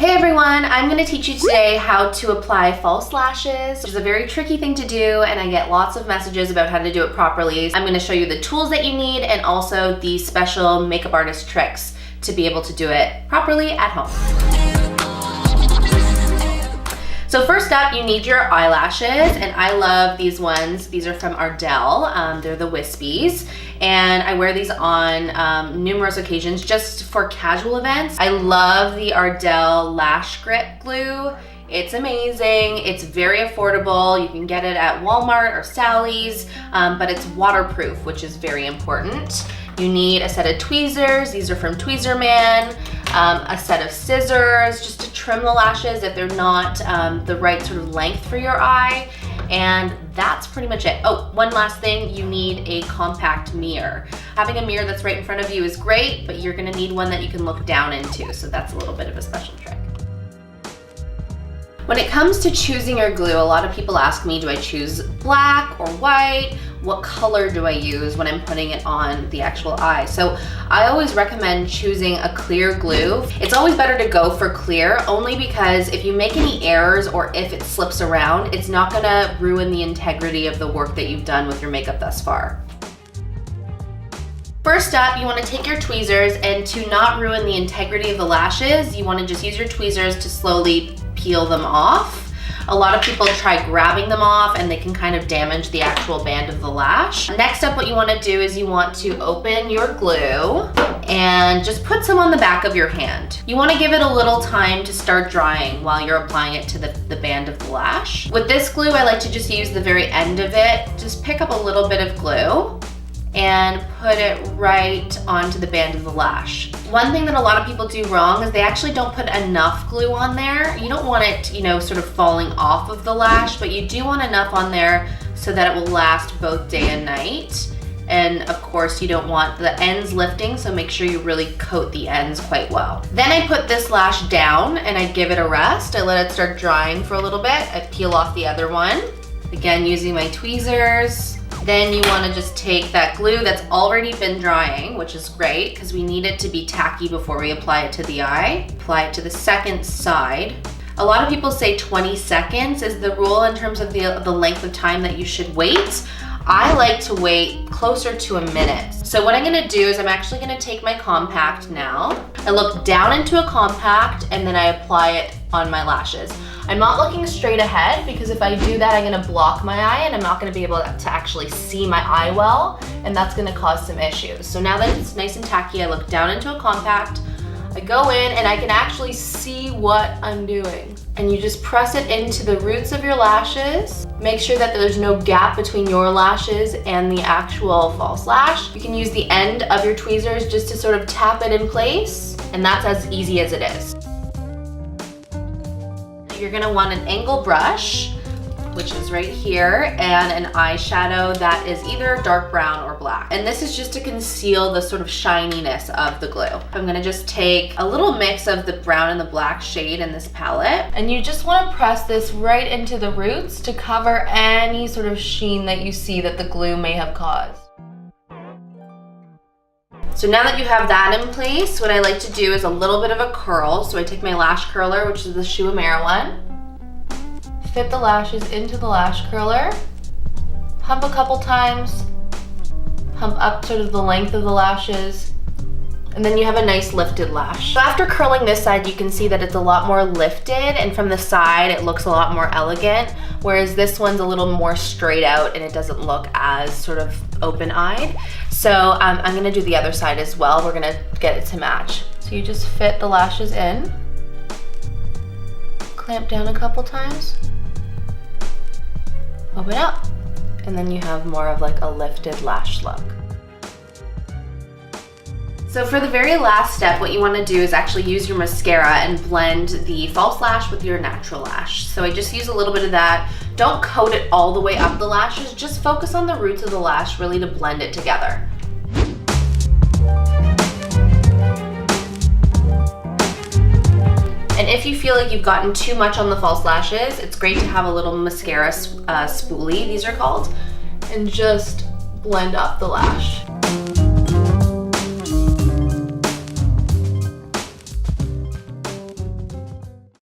Hey everyone, I'm going to teach you today how to apply false lashes, which is a very tricky thing to do, and I get lots of messages about how to do it properly. I'm going to show you the tools that you need and also the special makeup artist tricks to be able to do it properly at home. So first up, you need your eyelashes, and I love these ones. These are from Ardell. They're the Wispies, and I wear these on numerous occasions just for casual events. I love the Ardell Lash Grip Glue. It's amazing. It's very affordable. You can get it at Walmart or Sally's, but it's waterproof, which is very important. You need a set of tweezers. These are from Tweezerman. A set of scissors just to trim the lashes if they're not the right sort of length for your eye. And that's pretty much it. Oh, one last thing, you need a compact mirror. Having a mirror that's right in front of you is great, but you're gonna need one that you can look down into, so that's a little bit of a special trick. When it comes to choosing your glue, a lot of people ask me, do I choose black or white? What color do I use when I'm putting it on the actual eye? So I always recommend choosing a clear glue. It's always better to go for clear, only because if you make any errors or if it slips around, it's not gonna ruin the integrity of the work that you've done with your makeup thus far. First up, you wanna take your tweezers, and to not ruin the integrity of the lashes, you wanna just use your tweezers to slowly peel them off. A lot of people try grabbing them off and they can kind of damage the actual band of the lash. Next up, what you want to do is you want to open your glue and just put some on the back of your hand. You want to give it a little time to start drying while you're applying it to the band of the lash. With this glue, I like to just use the very end of it. Just pick up a little bit of glue and put it right onto the band of the lash. One thing that a lot of people do wrong is they actually don't put enough glue on there. You don't want it, sort of falling off of the lash, but you do want enough on there so that it will last both day and night. And of course, you don't want the ends lifting, so make sure you really coat the ends quite well. Then I put this lash down and I give it a rest. I let it start drying for a little bit. I peel off the other one. Again, using my tweezers. Then you want to just take that glue that's already been drying, which is great because we need it to be tacky before we apply it to the eye. Apply it to the second side. A lot of people say 20 seconds is the rule in terms of the length of time that you should wait. I like to wait closer to a minute. So what I'm gonna do is I'm actually gonna take my compact now. I look down into a compact and then I apply it on my lashes. I'm not looking straight ahead because if I do that, I'm gonna block my eye and I'm not gonna be able to actually see my eye well, and that's gonna cause some issues. So now that it's nice and tacky, I look down into a compact, I go in and I can actually see what I'm doing. And you just press it into the roots of your lashes. Make sure that there's no gap between your lashes and the actual false lash. You can use the end of your tweezers just to sort of tap it in place, and that's as easy as it is. You're gonna want an angle brush, which is right here, and an eyeshadow that is either dark brown or black. And this is just to conceal the sort of shininess of the glue. I'm gonna just take a little mix of the brown and the black shade in this palette, and you just wanna press this right into the roots to cover any sort of sheen that you see that the glue may have caused. So now that you have that in place, what I like to do is a little bit of a curl. So I take my lash curler, which is the Shu Uemura one, fit the lashes into the lash curler, pump a couple times, pump up sort of the length of the lashes, and then you have a nice lifted lash. So after curling this side, you can see that it's a lot more lifted, and from the side, it looks a lot more elegant, whereas this one's a little more straight out and it doesn't look as sort of open-eyed. So I'm gonna do the other side as well. We're gonna get it to match. So you just fit the lashes in, clamp down a couple times, open up, and then you have more of like a lifted lash look. So for the very last step, what you want to do is actually use your mascara and blend the false lash with your natural lash. So I just use a little bit of that. Don't coat it all the way up the lashes, just focus on the roots of the lash really to blend it together. And if you feel like you've gotten too much on the false lashes, it's great to have a little mascara spoolie, these are called, and just blend up the lash.